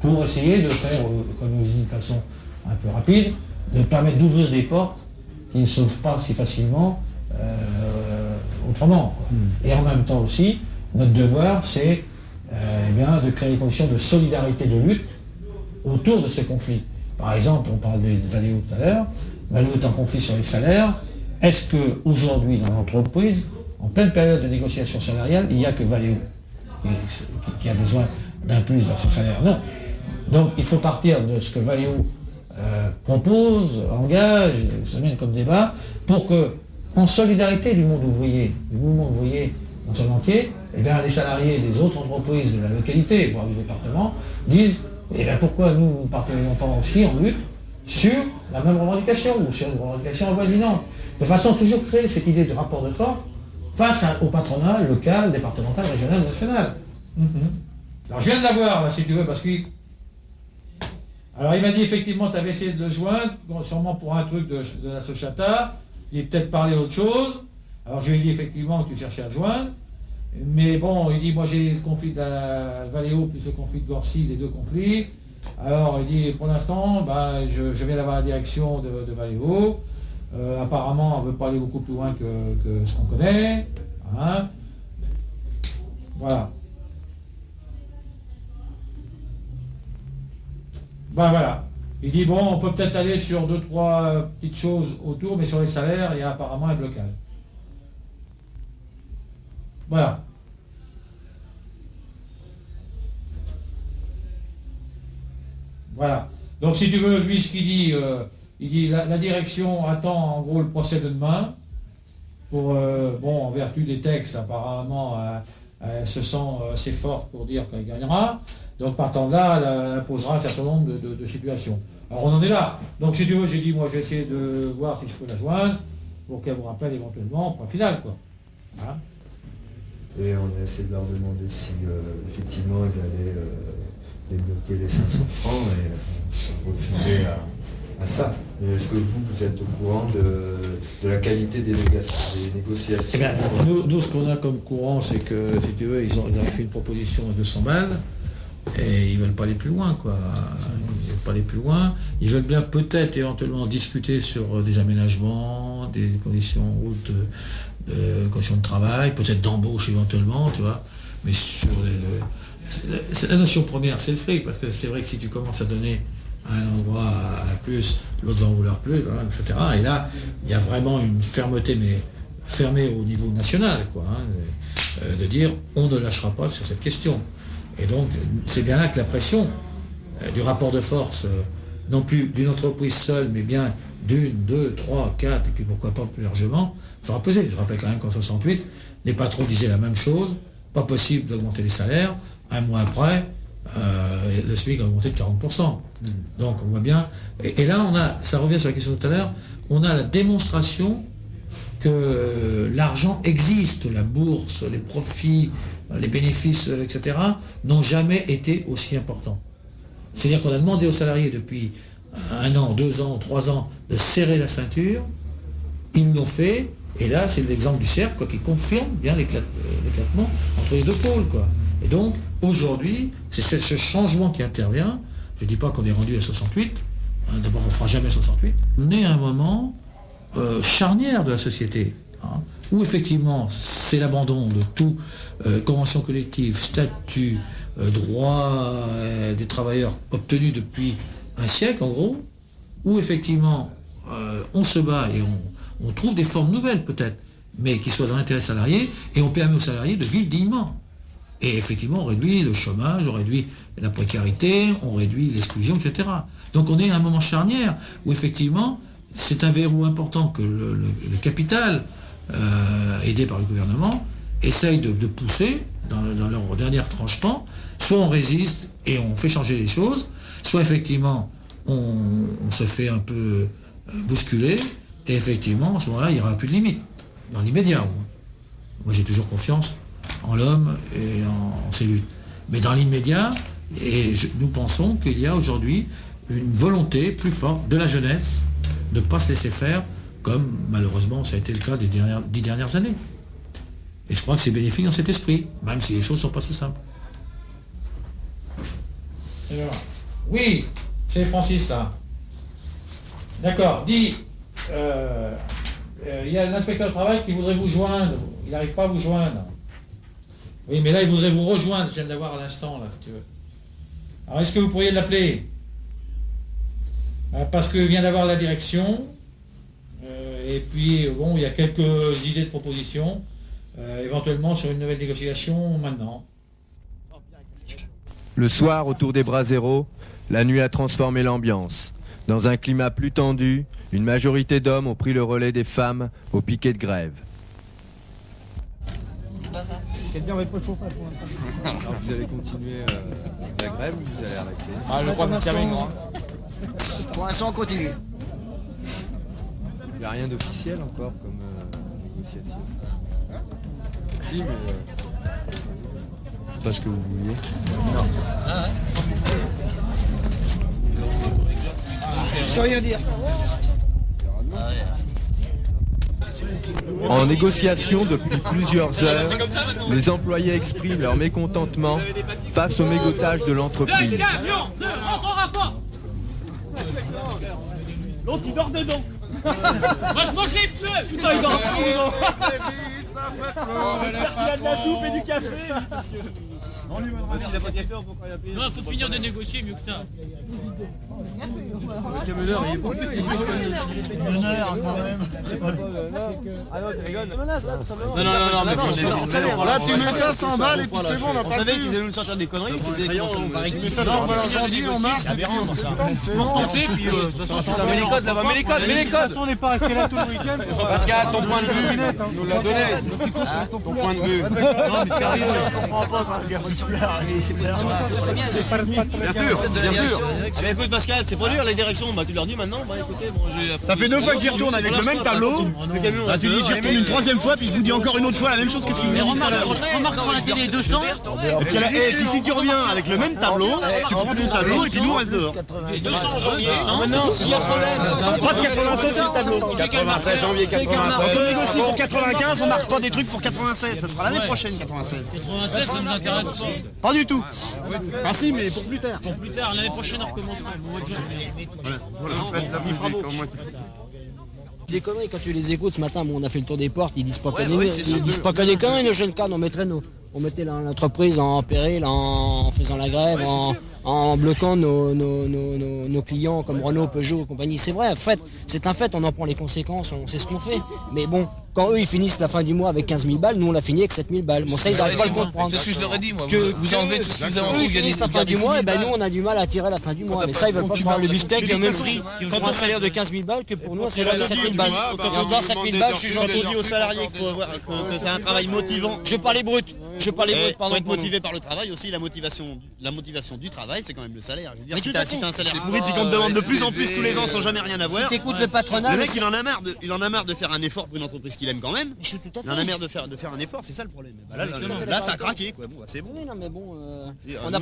pour essayer de faire, comme on dit de façon un peu rapide, de permettre d'ouvrir des portes qui ne s'ouvrent pas si facilement autrement. Et en même temps aussi, notre devoir, c'est de créer des conditions de solidarité, de lutte autour de ces conflits. Par exemple, on parle de Valeo tout à l'heure, Valeo est en conflit sur les salaires. Est-ce qu'aujourd'hui, dans l'entreprise, en pleine période de négociation salariale, il n'y a que Valeo qui a besoin d'un plus dans son salaire? Non. Donc il faut partir de ce que Valeo propose, engage, se mène comme débat, pour que, en solidarité du monde ouvrier, du mouvement ouvrier dans son entier, les salariés des autres entreprises de la localité, voire du département, disent pourquoi nous ne partirons pas aussi en lutte sur la même revendication ou sur une revendication avoisinante. De façon à toujours créer cette idée de rapport de force face au patronat local, départemental, régional, national. Alors je viens de l'avoir là si tu veux parce que... Alors il m'a dit effectivement tu avais essayé de le joindre, sûrement pour un truc de la Sochata, il peut-être parlé autre chose. Alors je lui ai dit effectivement que tu cherchais à le joindre. Mais bon, il dit moi j'ai le conflit de la Valeo plus le conflit de Gorcy, les deux conflits. Alors il dit pour l'instant je viens d'avoir la direction de Valeo. Apparemment on ne veut pas aller beaucoup plus loin que ce qu'on connaît. Hein. Voilà. Voilà. Il dit bon, on peut peut-être aller sur 2-3 petites choses autour, mais sur les salaires, il y a apparemment un blocage. Voilà. Voilà. Donc si tu veux, lui ce qu'il dit, il dit la direction attend en gros le procès de demain, pour, en vertu des textes, apparemment, elle se sent assez forte pour dire qu'elle gagnera. Donc partant de là, elle posera un certain nombre de situations. Alors on en est là. Donc si tu veux, j'ai dit, moi je vais essayer de voir si je peux la joindre, pour qu'elle vous rappelle éventuellement, point final, quoi. Hein. Et on a essayé de leur demander si effectivement ils allaient débloquer les 500 francs et refuser à ça. Mais est-ce que vous êtes au courant de la qualité des négociations? Eh bien, nous, ce qu'on a comme courant, c'est que, si tu veux, ils ont fait une proposition à 200 balles, et ils ne veulent pas aller plus loin, quoi. Ils veulent pas aller plus loin. Ils veulent bien peut-être éventuellement discuter sur des aménagements, des conditions hautes, conditions de travail, peut-être d'embauche éventuellement, tu vois. Mais sur la notion première, c'est le fric, parce que c'est vrai que si tu commences à donner à un endroit à plus, l'autre va en vouloir plus, voilà, etc. Et là, il y a vraiment une fermeté, mais fermée au niveau national, quoi, hein, de dire on ne lâchera pas sur cette question. Et donc, c'est bien là que la pression du rapport de force, non plus d'une entreprise seule, mais bien d'une, deux, trois, quatre, et puis pourquoi pas plus largement, fera peser. Je rappelle quand même qu'en 68, les patrons disaient la même chose, pas possible d'augmenter les salaires, un mois après, le SMIC a augmenté de 40%. Donc on voit bien, et là ça revient sur la question de tout à l'heure, on a la démonstration que l'argent existe, la bourse, les profits, les bénéfices, etc., n'ont jamais été aussi importants. C'est-à-dire qu'on a demandé aux salariés depuis 1 an, 2 ans, 3 ans de serrer la ceinture, ils l'ont fait, et là c'est l'exemple du cercle quoi, qui confirme bien l'éclatement entre les deux pôles, quoi. Et donc aujourd'hui, c'est ce changement qui intervient. Je ne dis pas qu'on est rendu à 68, hein, d'abord on ne fera jamais 68, on est à un moment charnière de la société, hein, où effectivement c'est l'abandon de tout convention collective, statut, droit des travailleurs obtenus depuis un siècle en gros, où effectivement on se bat et on trouve des formes nouvelles peut-être, mais qui soient dans l'intérêt salarié, et on permet aux salariés de vivre dignement. Et effectivement, on réduit le chômage, on réduit la précarité, on réduit l'exclusion, etc. Donc on est à un moment charnière où effectivement, c'est un verrou important que le capital, aidé par le gouvernement, essaye de pousser dans leur dernier tranchement. Soit on résiste et on fait changer les choses, soit effectivement on se fait un peu bousculer, et effectivement, à ce moment-là, il n'y aura plus de limite, dans l'immédiat. Moi j'ai toujours confiance en l'homme et en ses luttes. Mais dans l'immédiat, nous pensons qu'il y a aujourd'hui une volonté plus forte de la jeunesse de ne pas se laisser faire, comme malheureusement ça a été le cas des 10 dernières années. Et je crois que c'est bénéfique dans cet esprit, même si les choses ne sont pas si simples. Oui, c'est Francis là. D'accord, dis, il y a l'inspecteur du travail qui voudrait vous joindre. Il n'arrive pas à vous joindre. Oui, mais là, il voudrait vous rejoindre. Je viens de l'avoir à l'instant, là, si tu veux. Alors, est-ce que vous pourriez l'appeler? Parce qu'il vient d'avoir la direction. Et puis, bon, il y a quelques idées de propositions. Éventuellement sur une nouvelle négociation maintenant. Le soir, autour des braseros, la nuit a transformé l'ambiance. Dans un climat plus tendu, une majorité d'hommes ont pris le relais des femmes au piquet de grève. C'est bien avec pas de chauffage pour l'instant. Alors vous allez continuer la grève ou vous allez arrêter? Je crois que ça termine, moi. Pour l'instant, on continue. Il n'y a rien d'officiel encore comme négociation. Si, mais c'est pas ce que vous vouliez. Non. Je sais rien dire. En négociation depuis plusieurs heures, les employés expriment leur mécontentement face au mégotage de l'entreprise. L'autre il dort dedans. Moi je mange les pneus. Putain il dort à fond dedans. J'espère qu'il y a de la soupe et du café. Parce que... S'il n'a pas de café on peut quand même payer. Non, faut finir de négocier mieux que ça. Le camionneur il est bon. Le camionneur quand même. Ah non tu rigoles. Non mais là tu mets ça 100 balles et puis c'est bon on a pas. On savait qu'ils allaient nous sortir des conneries. Tu mets ça 100 balles en janvier, en mars. C'est aberrant ça. Mets les codes là-bas, mets les codes. De toute façon on n'est pas resté là tout le week-end. Pascal, ton point de vue, nous l'a donné. Ton point de vue. Non mais sérieux, je comprends pas quand le gars bien sûr. Ah bah écoute Pascal, c'est pas dur les directions, bah tu leur dis maintenant, bah écoutez, bon j'ai... Ça fait 2 fois que j'y retourne avec le même tableau, le camion là, tu dis j'y retourne une 3e fois, puis je vous dis encore une autre fois la même chose que ce qu'il me dit tout à l'heure. Remarque sur la télé 200, et puis si tu reviens avec le même tableau, tu prends ton tableau et puis nous on reste dehors. 200 janvier, maintenant, hier soleil, pas de 96 sur le tableau. 96 janvier 96. Quand on négocie pour 95, on marque pas des trucs pour 96, ça sera l'année prochaine 96. 96 ça nous intéresse pas. Pas du tout. Ah si, mais pour plus tard. Pour plus tard, l'année prochaine on recommencera. Des conneries quand tu les écoutes ce matin, bon, on a fait le tour des portes, ils disent pas que des conneries, nos jeunes cadres, on mettait l'entreprise en péril en faisant la grève, en bloquant nos clients comme Renault, Peugeot et compagnie. C'est vrai, en fait, c'est un fait, on en prend les conséquences, on sait ce qu'on fait. Mais bon, quand eux ils finissent la fin du mois avec 15 000 balles, nous on l'a fini avec 7 000 balles. Bon ça ils n'arrivent pas à le comprendre. C'est ce que je leur ai dit moi, vous enlevez tout ce que vous avez en Eux ils finissent la fin du mois, et ben nous on a du mal à tirer la fin du mois. Mais ça ils veulent pas prendre le beefsteak le même prix pour un salaire de 15 000 balles que pour nous un salaire de 7 000 balles. Quand on doit 7 000 balles, je suis gentil. Quand on dit aux salariés que tu as un travail motivant, je parlais brut. Pardon. Faut être motivé par le travail aussi, la motivation du travail, c'est quand même le salaire. Je veux dire, si t'as un salaire pourri puis qu'on te demande de plus en plus tous les ans sans jamais rien avoir. Si t'écoutes le patronat, le mec il en a marre de faire un effort pour une entreprise qu'il aime quand même. Il en a marre de faire un effort, c'est ça le problème. Bah là ça a craqué quoi. Bon, bah, c'est bon. Oui, non mais bon, on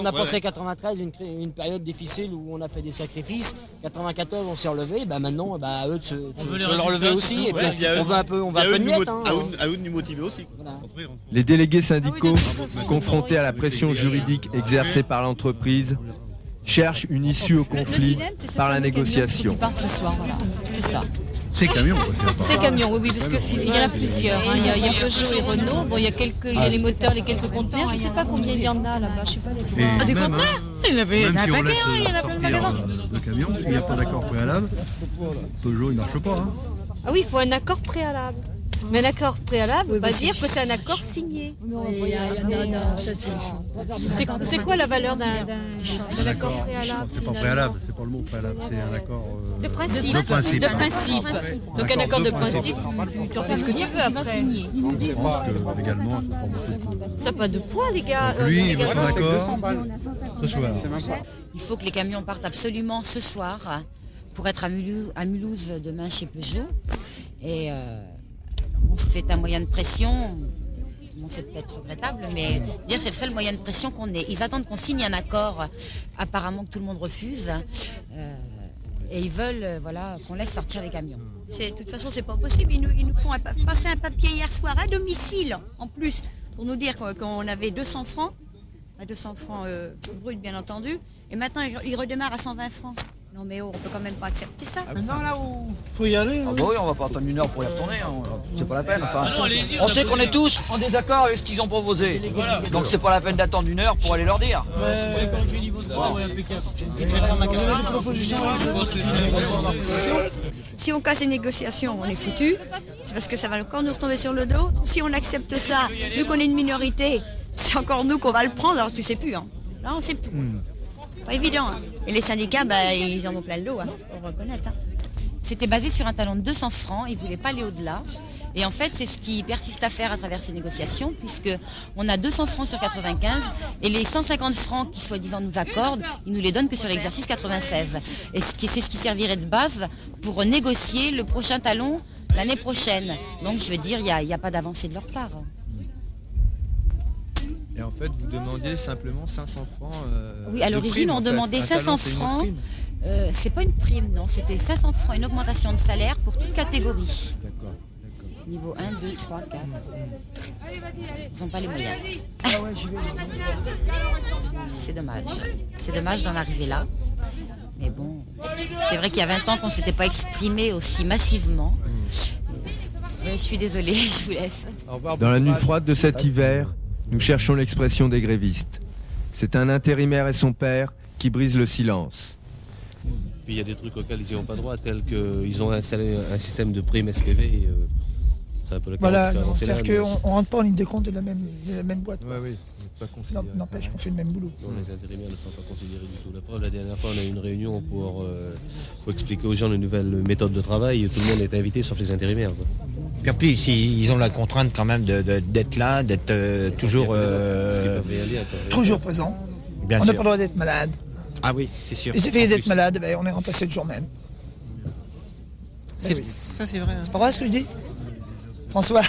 a passé 93 une période difficile où on a fait des sacrifices. 94 on s'est relevé, bah maintenant à eux de se relever aussi et puis on va un peu de miettes. À eux de nous motiver aussi. Les délégués syndicaux, confrontés à la pression juridique exercée par l'entreprise, cherchent une issue au conflit par la négociation. Ils partent ce soir, voilà, c'est ça. C'est camion. C'est camion, oui, parce qu'il y en a plusieurs. Il y a Peugeot et Renault. Bon, il y a les moteurs, les quelques conteneurs. Je ne sais pas combien il y en a là-bas. Je sais pas les Des conteneurs. Il y en a plein de magasins. Le camion, il n'y a pas d'accord préalable. Peugeot, il ne marche pas. Ah oui, il faut un accord préalable. Mais un accord préalable ne veut pas dire que c'est un accord signé. C'est quoi la valeur d'un accord préalable? C'est pas préalable, c'est pas le mot préalable, c'est un accord de principe. De principe. Donc un accord de principe, tu en fais ce que tu veux après. Je pense que légalement, ça n'a pas de poids les gars. lui, il veut son accord ce soir. Il faut que les camions partent absolument ce soir pour être à Mulhouse demain chez Peugeot. Et c'est un moyen de pression. Bon, c'est peut-être regrettable, mais dire c'est le seul moyen de pression qu'on ait. Ils attendent qu'on signe un accord, apparemment que tout le monde refuse, et ils veulent qu'on laisse sortir les camions. De toute façon, c'est pas possible. Ils nous font passer un papier hier soir à domicile, en plus, pour nous dire qu'on avait 200 francs à 200 francs brut, bien entendu. Et maintenant, il redémarre à 120 francs. Non mais oh, on peut quand même pas accepter ça. Maintenant là où Faut y aller. Ah bah oui, on va pas attendre 1 heure pour y retourner, hein. C'est pas la peine. Enfin, on sait qu'on est tous en désaccord avec ce qu'ils ont proposé. Donc c'est pas la peine d'attendre 1 heure pour aller leur dire. Si on casse les négociations, on est foutu. C'est parce que ça va encore nous retomber sur le dos. Si on accepte ça, vu qu'on est une minorité, c'est encore nous qu'on va le prendre, alors tu sais plus. Hein. Là, on sait plus. Pas évident. Hein. Et les syndicats, ils en ont plein le dos, hein, faut reconnaître. Hein. C'était basé sur un talon de 200 francs, ils ne voulaient pas aller au-delà. Et en fait, c'est ce qui persiste à faire à travers ces négociations, puisqu'on a 200 francs sur 95, et les 150 francs qui soi-disant nous accordent, ils nous les donnent que sur l'exercice 96. Et c'est ce qui servirait de base pour négocier le prochain talon l'année prochaine. Donc je veux dire, il n'y a pas d'avancée de leur part. Et en fait, vous demandiez simplement 500 francs. Oui, à l'origine, on demandait 500 francs. C'est pas une prime, non. C'était 500 francs, une augmentation de salaire pour toute catégorie. D'accord. Niveau 1, 2, 3, 4. Ils n'ont pas les moyens. C'est dommage. C'est dommage d'en arriver là. Mais bon, c'est vrai qu'il y a 20 ans qu'on ne s'était pas exprimé aussi massivement. Je suis désolée, je vous laisse. Dans la nuit froide de cet hiver, nous cherchons l'expression des grévistes. C'est un intérimaire et son père qui brisent le silence. Puis il y a des trucs auxquels ils n'y ont pas droit, tels qu'ils ont installé un système de prime SPV. Et, c'est un peu le cas. Voilà, c'est-à-dire qu'on ne rentre pas en ligne de compte de la même boîte. Oui. N'empêche qu'on fait le même boulot. Non, les intérimaires ne sont pas considérés du tout. La preuve, la dernière fois, on a eu une réunion pour expliquer aux gens les nouvelles méthodes de travail. Tout le monde est invité, sauf les intérimaires. Quoi. Puis ils ont la contrainte quand même d'être là, d'être toujours... Toujours présent. Bien on n'a sûr. pas le droit d'être malade. Ah oui, c'est sûr. Et c'est fait d'être malade, on est remplacé le jour même. Ça c'est vrai. Hein. C'est pas vrai ce que je dis François,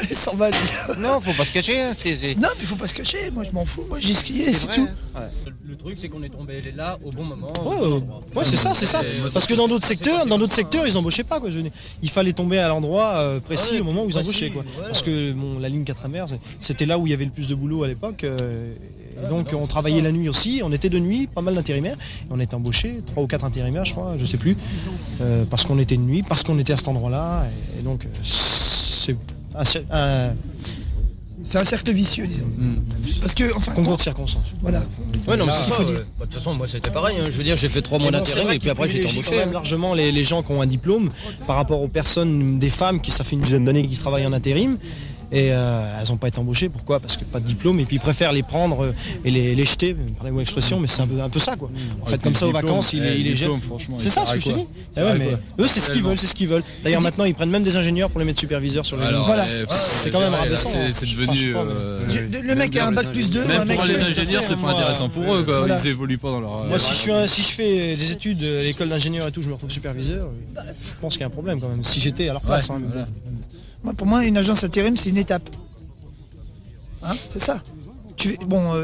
il s'en va lui. Non, faut pas se cacher. Hein. Non, mais faut pas se cacher, moi je m'en fous, moi j'ai skié, c'est tout. Ouais. Le truc c'est qu'on est tombé là au bon moment. Ouais, c'est ça. Parce que dans d'autres secteurs, ils embauchaient pas quoi. Il fallait tomber à l'endroit précis au moment où ils embauchaient quoi. Parce que la ligne 4 mer, c'était là où il y avait le plus de boulot à l'époque. Et donc on travaillait la nuit aussi, on était de nuit, pas mal d'intérimaires. Et on était embauchés, 3 ou 4 intérimaires je crois, je sais plus. Parce qu'on était de nuit, parce qu'on était à cet endroit-là. Et donc c'est un cercle vicieux, disons. Parce que, enfin, concours de circonstances. Voilà. Ouais, non, mais il faut dire. De toute façon, moi c'était pareil. Hein. Je veux dire, j'ai fait 3 mois d'intérim et puis après j'ai été embauché. Même largement les gens qui ont un diplôme par rapport aux personnes, des femmes ça fait une dizaine d'années qui travaillent en intérim. Et elles n'ont pas été embauchées, pourquoi ? Parce que pas de diplôme, et puis ils préfèrent les prendre et les jeter, pardonnez-moi l'expression, mais c'est un peu ça quoi. En fait, comme ça aux vacances, ils les jettent. C'est ça ce que je te dis. Mais eux c'est ce qu'ils veulent, D'ailleurs maintenant ils prennent même des ingénieurs pour les mettre superviseurs sur les lignes. Voilà, c'est quand même rabaissant. C'est devenu. Le mec a un bac plus 2. Même pour les ingénieurs, c'est pas intéressant pour eux quoi. Ils évoluent pas dans leur. Moi si je fais des études à l'école d'ingénieur et tout, je me retrouve superviseur, je pense qu'il y a un problème quand même. Si j'étais à leur place. Pour moi, une agence intérim, c'est une étape. Hein, c'est ça.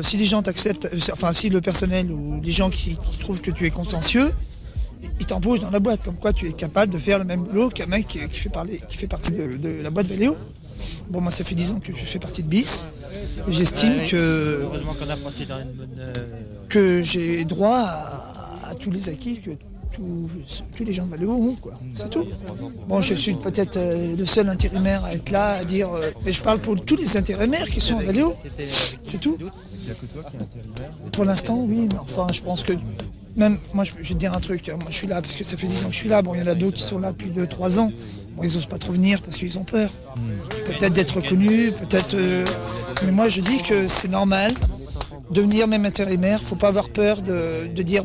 Si les gens t'acceptent, enfin si le personnel ou les gens qui trouvent que tu es consciencieux, ils t'embauchent dans la boîte, comme quoi tu es capable de faire le même boulot qu'un mec qui fait partie de la boîte Valeo. Bon, moi ça fait 10 ans que je fais partie de BIS. Et j'estime que j'ai droit à tous les acquis que tous les gens de Valeo ont, quoi. C'est tout. Bon, je suis peut-être le seul intérimaire à être là, à dire... mais je parle pour tous les intérimaires qui sont à Valeo. C'est tout. Pour l'instant, oui, mais enfin, je pense que... Même, moi, je vais te dire un truc. Moi, je suis là parce que ça fait 10 ans que je suis là. Bon, il y en a d'autres qui sont là depuis 2-3 ans. Bon, ils n'osent pas trop venir parce qu'ils ont peur. Peut-être d'être reconnus, peut-être... Mais moi, je dis que c'est normal. Devenir même intérimaire, faut pas avoir peur de dire,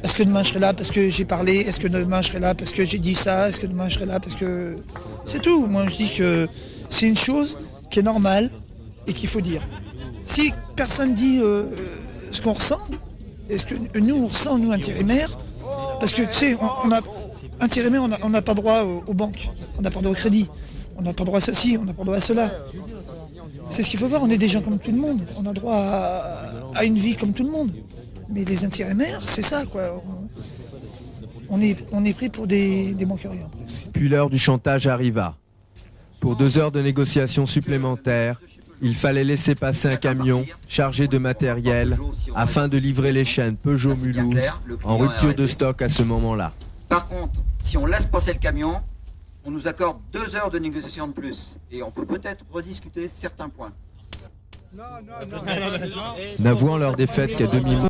est-ce que demain je serai là parce que j'ai parlé, est-ce que demain je serai là parce que j'ai dit ça, est-ce que demain je serai là parce que... C'est tout. Moi, je dis que c'est une chose qui est normale et qu'il faut dire. Si personne dit ce qu'on ressent, est-ce que nous, on ressent, nous, intérimaires, parce que, tu sais, intérimaires, on n'a pas droit aux banques, on n'a pas droit au crédit, on n'a pas droit à ceci, on n'a pas droit à cela. C'est ce qu'il faut voir, on est des gens comme tout le monde, on a droit à une vie comme tout le monde. Mais les intérimaires, c'est ça, quoi. On est pris pour des manqueurs rien, presque. Puis l'heure du chantage arriva. Pour 2 heures de négociations supplémentaires, il fallait laisser passer un camion chargé de matériel afin de livrer les chaînes Peugeot-Mulhouse en rupture de stock à ce moment-là. Par contre, si on laisse passer le camion, on nous accorde 2 heures de négociation de plus. Et on peut peut-être rediscuter certains points. N'avouant leur défaite qu'à demi-mot.